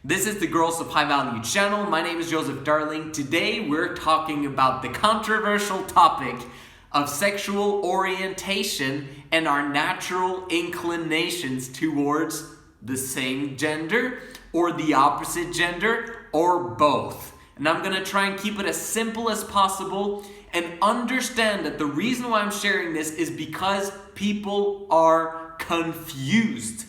This is the Girls of High Value channel. My name is Joseph Darling. Today we're talking about the controversial topic of sexual orientation and our natural inclinations towards the same gender or the opposite gender or both. And I'm going to try and keep it as simple as possible and understand that the reason why I'm sharing this is because people are confused.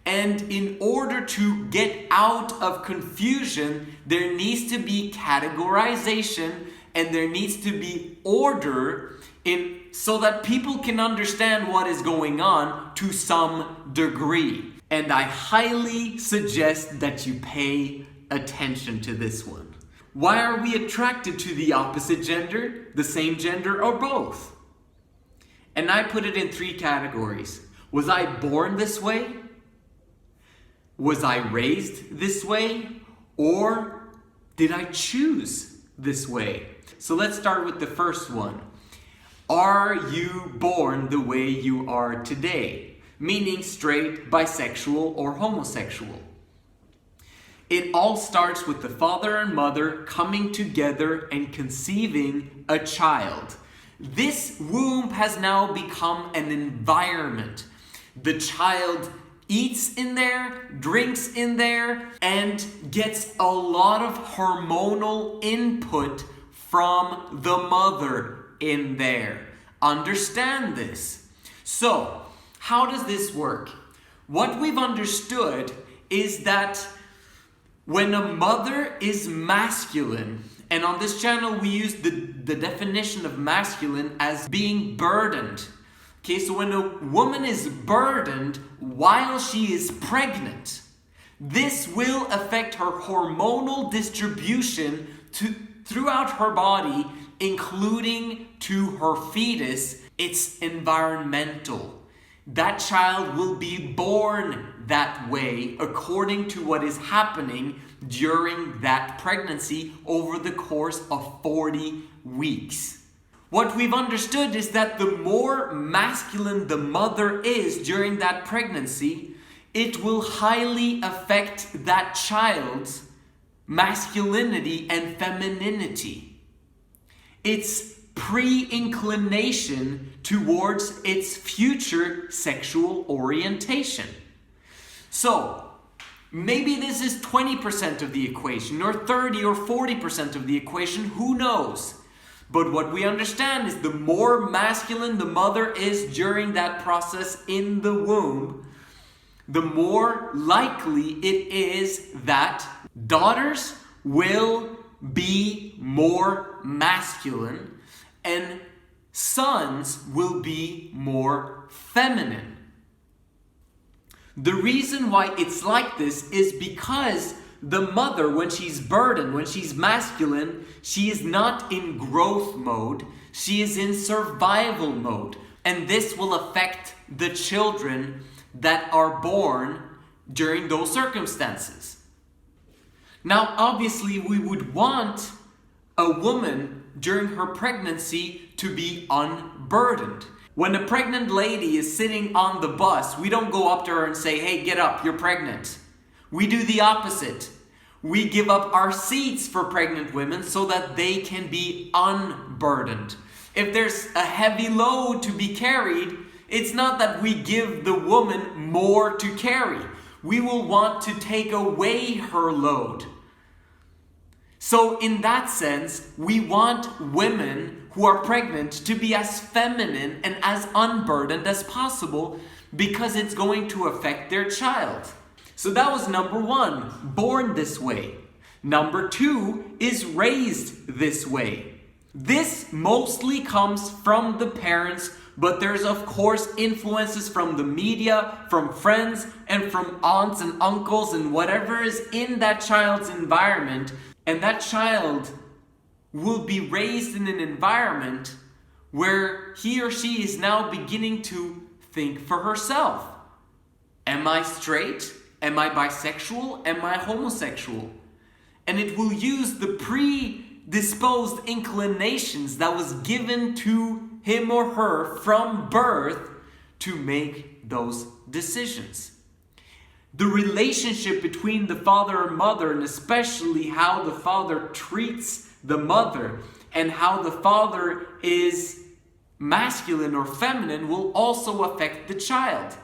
And in order to get out of confusion, there needs to be categorization and there needs to be order so that people can understand what is going on to some degree. And I highly suggest that you pay attention to this one. Why are we attracted to the opposite gender, the same gender, or both? And I put it in 3 categories. Was I born this way? Was I raised this way? Or did I choose this way? So let's start with the first one. Are you born the way you are today? Meaning straight, bisexual, or homosexual. It all starts with the father and mother coming together and conceiving a child. This womb has now become an environment. The child eats in there, drinks in there, and gets a lot of hormonal input from the mother in there. Understand this. So, how does this work? What we've understood is that when a mother is masculine, and on this channel we use the definition of masculine as being burdened. Okay, so when a woman is burdened while she is pregnant, this will affect her hormonal distribution throughout her body, including to her fetus. It's environmental. That child will be born that way according to what is happening during that pregnancy over the course of 40 weeks. What we've understood is that the more masculine the mother is during that pregnancy, it will highly affect that child's masculinity and femininity. Its pre-inclination towards its future sexual orientation. So, maybe this is 20% of the equation, or 30 or 40% of the equation, who knows? But what we understand is the more masculine the mother is during that process in the womb, the more likely it is that daughters will be more masculine and sons will be more feminine. The reason why it's like this is because the mother, when she's burdened, when she's masculine, she is not in growth mode, she is in survival mode. And this will affect the children that are born during those circumstances. Now, obviously, we would want a woman during her pregnancy to be unburdened. When a pregnant lady is sitting on the bus, we don't go up to her and say, "Hey, get up, you're pregnant." We do the opposite. We give up our seats for pregnant women so that they can be unburdened. If there's a heavy load to be carried, it's not that we give the woman more to carry. We will want to take away her load. So in that sense, we want women who are pregnant to be as feminine and as unburdened as possible because it's going to affect their child. So that was number 1, born this way. Number 2 is raised this way. This mostly comes from the parents, but there's of course influences from the media, from friends, and from aunts and uncles and whatever is in that child's environment. And that child will be raised in an environment where he or she is now beginning to think for herself. Am I straight? Am I bisexual? Am I homosexual? And it will use the predisposed inclinations that was given to him or her from birth to make those decisions. The relationship between the father and mother, and especially how the father treats the mother and how the father is masculine or feminine, will also affect the child.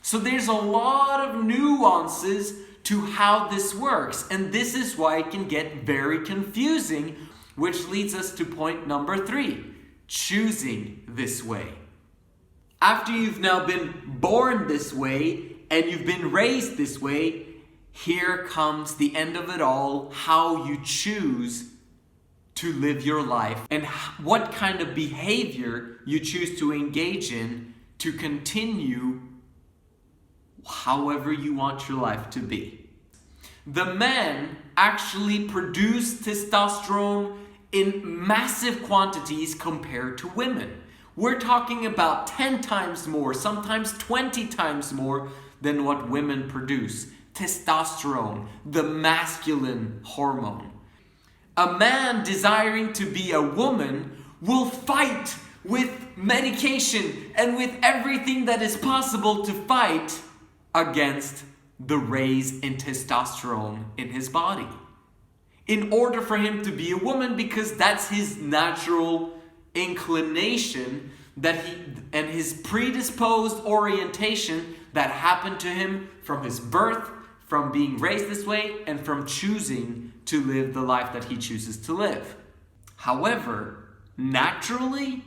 So there's a lot of nuances to how this works, and this is why it can get very confusing, which leads us to point number 3, choosing this way. After you've now been born this way and you've been raised this way, here comes the end of it all, how you choose to live your life and what kind of behavior you choose to engage in to continue however you want your life to be. The men actually produce testosterone in massive quantities compared to women. We're talking about 10 times more, sometimes 20 times more than what women produce. Testosterone, the masculine hormone. A man desiring to be a woman will fight with medication and with everything that is possible to fight against the raise in testosterone in his body, in order for him to be a woman, because that's his natural inclination and his predisposed orientation that happened to him from his birth, from being raised this way, and from choosing to live the life that he chooses to live. However, naturally,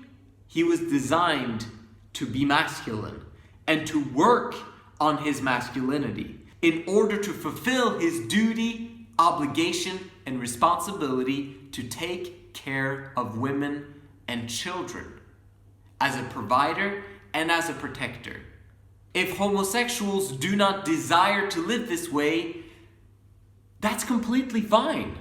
he was designed to be masculine and to work on his masculinity in order to fulfill his duty, obligation, and responsibility to take care of women and children as a provider and as a protector. If homosexuals do not desire to live this way, that's completely fine.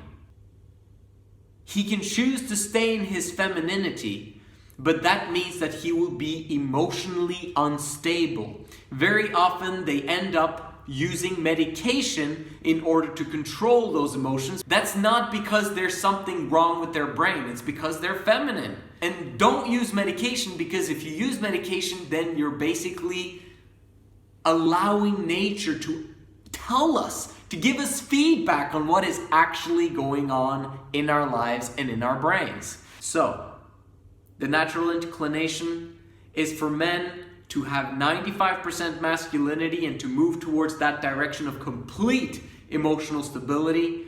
He can choose to stay in his femininity, but that means that he will be emotionally unstable. Very often they end up using medication in order to control those emotions. That's not because there's something wrong with their brain, it's because they're feminine. And don't use medication, because if you use medication, then you're basically allowing nature to tell us, to give us feedback on what is actually going on in our lives and in our brains. So, the natural inclination is for men to have 95% masculinity and to move towards that direction of complete emotional stability,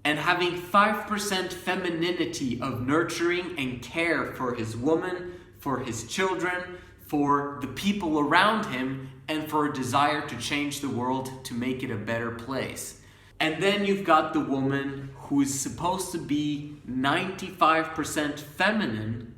and having 5% femininity of nurturing and care for his woman, for his children, for the people around him, and for a desire to change the world to make it a better place. And then you've got the woman who is supposed to be 95% feminine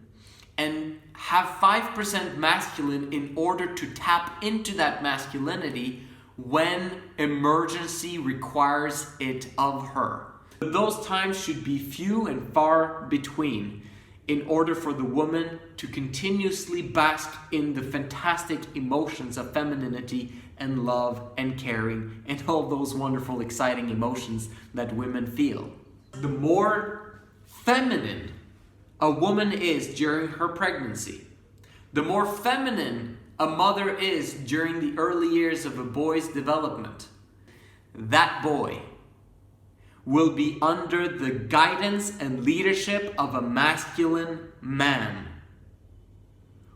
and have 5% masculine in order to tap into that masculinity when emergency requires it of her. But those times should be few and far between in order for the woman to continuously bask in the fantastic emotions of femininity and love and caring and all those wonderful, exciting emotions that women feel. The more feminine a woman is during her pregnancy, the more feminine a mother is during the early years of a boy's development, that boy will be under the guidance and leadership of a masculine man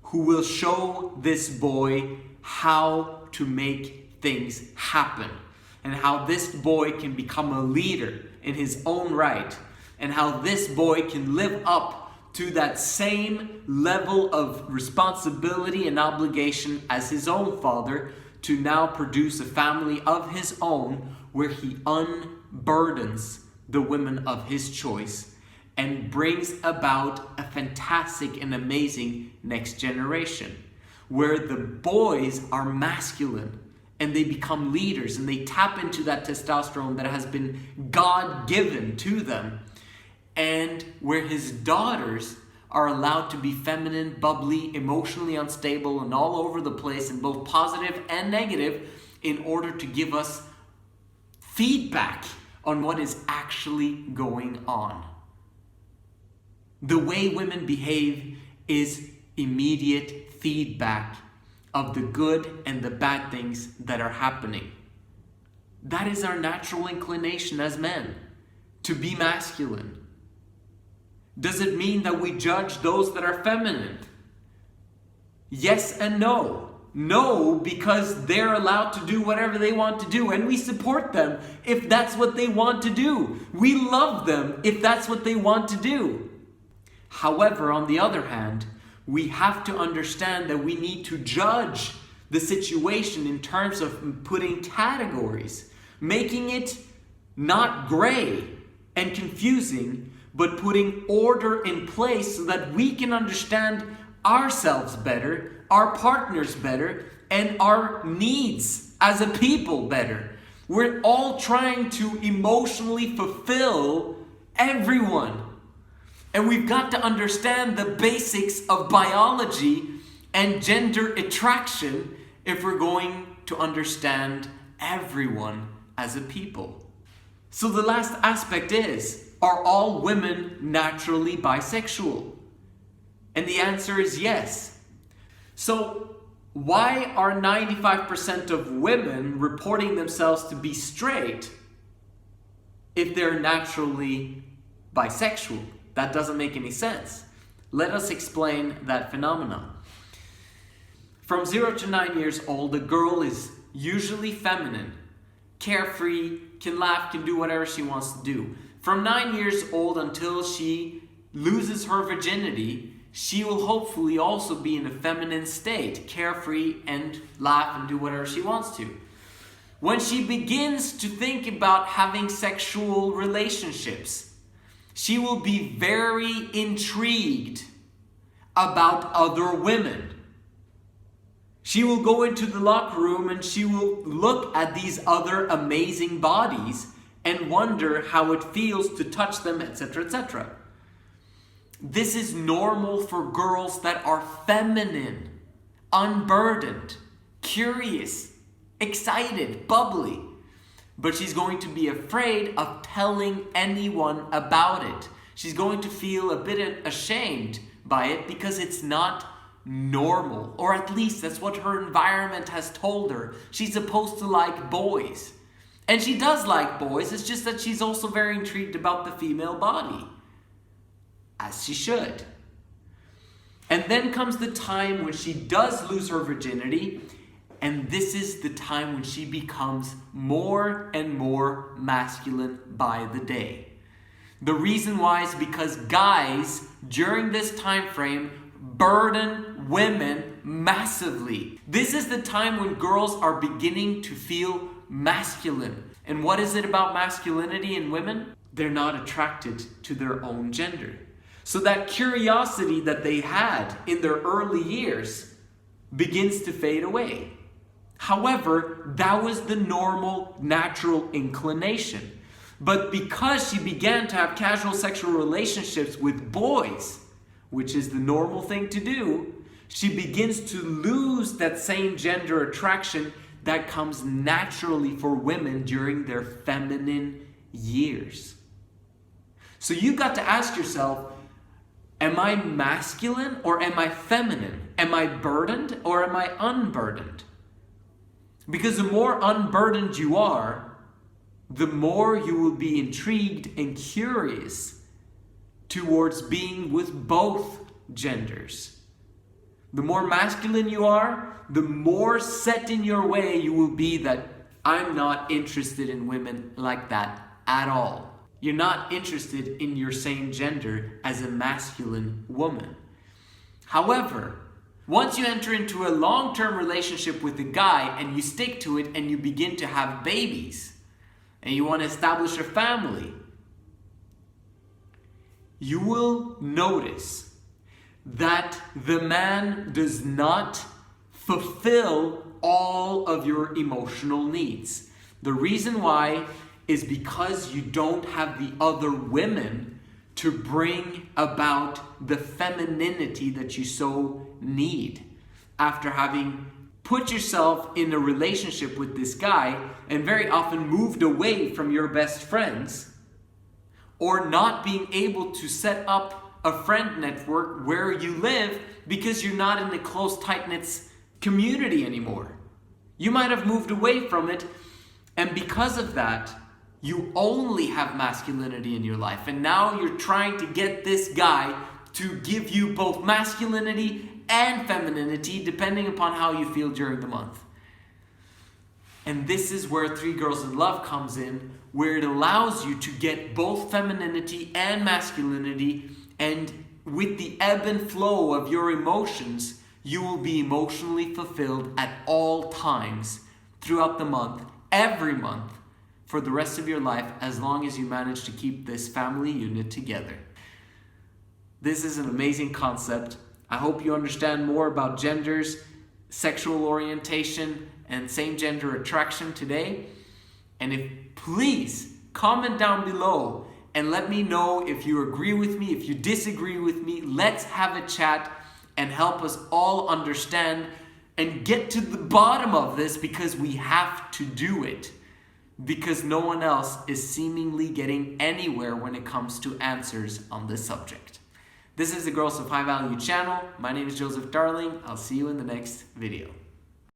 who will show this boy how to make things happen, and how this boy can become a leader in his own right, and how this boy can live up to that same level of responsibility and obligation as his own father, to now produce a family of his own where he unburdens the women of his choice and brings about a fantastic and amazing next generation, where the boys are masculine and they become leaders and they tap into that testosterone that has been God-given to them, and where his daughters are allowed to be feminine, bubbly, emotionally unstable, and all over the place in both positive and negative, in order to give us feedback on what is actually going on. The way women behave is immediate feedback of the good and the bad things that are happening. That is our natural inclination as men, to be masculine. Does it mean that we judge those that are feminine? Yes and no. No, because they're allowed to do whatever they want to do, and we support them if that's what they want to do. We love them if that's what they want to do. However, on the other hand, we have to understand that we need to judge the situation in terms of putting categories, making it not gray and confusing, but putting order in place so that we can understand ourselves better, our partners better, and our needs as a people better. We're all trying to emotionally fulfill everyone. And we've got to understand the basics of biology and gender attraction if we're going to understand everyone as a people. So the last aspect is, are all women naturally bisexual? And the answer is yes. So why are 95% of women reporting themselves to be straight if they're naturally bisexual? That doesn't make any sense. Let us explain that phenomenon. From 0 to 9 years old, a girl is usually feminine, carefree, can laugh, can do whatever she wants to do. From 9 years old until she loses her virginity, she will hopefully also be in a feminine state, carefree and laugh and do whatever she wants to. When she begins to think about having sexual relationships, she will be very intrigued about other women. She will go into the locker room and she will look at these other amazing bodies and wonder how it feels to touch them, etc., etc. This is normal for girls that are feminine, unburdened, curious, excited, bubbly. But she's going to be afraid of telling anyone about it. She's going to feel a bit ashamed by it because it's not normal. Or at least that's what her environment has told her. She's supposed to like boys. And she does like boys, it's just that she's also very intrigued about the female body. As she should. And then comes the time when she does lose her virginity, and this is the time when she becomes more and more masculine by the day. The reason why is because guys, during this time frame, burden women massively. This is the time when girls are beginning to feel masculine. And what is it about masculinity in women? They're not attracted to their own gender. So that curiosity that they had in their early years begins to fade away. However, that was the normal, natural inclination. But because she began to have casual sexual relationships with boys, which is the normal thing to do, she begins to lose that same gender attraction that comes naturally for women during their feminine years. So you've got to ask yourself, am I masculine or am I feminine? Am I burdened or am I unburdened? Because the more unburdened you are, the more you will be intrigued and curious towards being with both genders. The more masculine you are, the more set in your way you will be that I'm not interested in women like that at all. You're not interested in your same gender as a masculine woman. However, once you enter into a long-term relationship with a guy and you stick to it and you begin to have babies and you want to establish a family, you will notice that the man does not fulfill all of your emotional needs. The reason why is because you don't have the other women to bring about the femininity that you so need after having put yourself in a relationship with this guy and very often moved away from your best friends, or not being able to set up a friend network where you live because you're not in a close, tight-knit community anymore. You might have moved away from it, and because of that, you only have masculinity in your life. And now you're trying to get this guy to give you both masculinity and femininity, depending upon how you feel during the month. And this is where 3 Girls in Love comes in, where it allows you to get both femininity and masculinity, and with the ebb and flow of your emotions, you will be emotionally fulfilled at all times throughout the month, every month, for the rest of your life, as long as you manage to keep this family unit together. This is an amazing concept. I hope you understand more about genders, sexual orientation, and same-gender attraction today. And please comment down below and let me know if you agree with me, if you disagree with me. Let's have a chat and help us all understand and get to the bottom of this, because we have to do it. Because no one else is seemingly getting anywhere when it comes to answers on this subject. This is the Girls of High Value channel. My name is Joseph Darling. I'll see you in the next video.